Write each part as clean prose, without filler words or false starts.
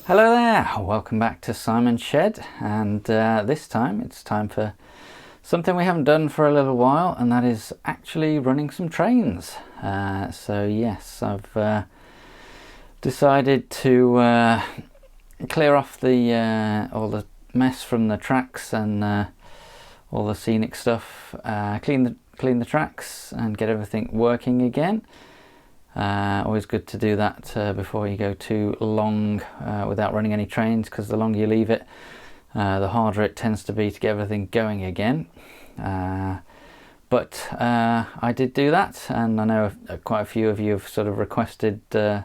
Hello there, welcome back to Simon's Shed, and this time it's time for something we haven't done for a little while, and that is actually running some trains. So yes, I've decided to clear off the all the mess from the tracks and all the scenic stuff, clean the tracks and get everything working again. Always good to do that before you go too long without running any trains, because the longer you leave it, the harder it tends to be to get everything going again. But I did do that, and I know quite a few of you have sort of requested, when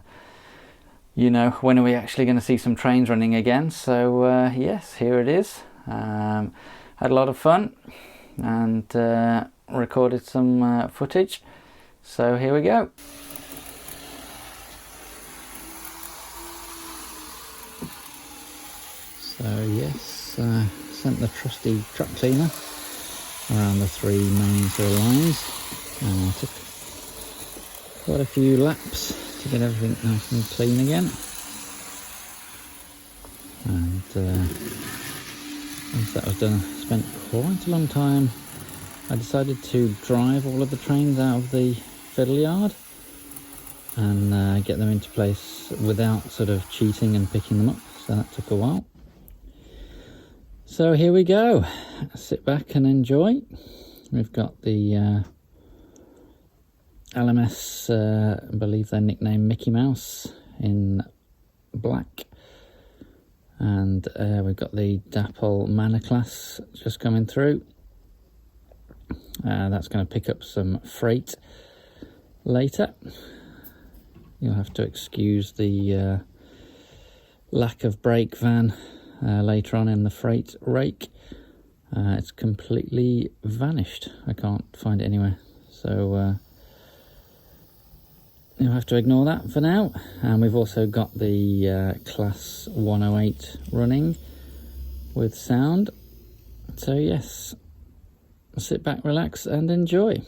are we actually going to see some trains running again? So yes, here it is. Had a lot of fun and recorded some footage. So here we go. So yes, sent the trusty truck cleaner around the three main sort of lines. Took quite a few laps to get everything nice and clean again. And once that was done, I spent quite a long time. I decided to drive all of the trains out of the fiddle yard and get them into place without sort of cheating and picking them up. So that took a while. So here we go, sit back and enjoy. We've got the LMS, I believe they're nicknamed Mickey Mouse, in black. And we've got the Dapol Manor class just coming through. That's going to pick up some freight later. You'll have to excuse the lack of brake van later on in the freight rake. It's completely vanished. I can't find it anywhere, so you'll have to ignore that for now. And we've also got the class 108 running with sound. So yes, sit back, relax and enjoy.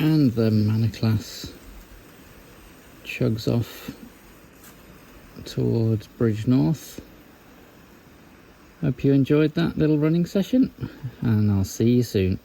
And the Manor class chugs off towards Bridge North. Hope you enjoyed that little running session, and I'll see you soon.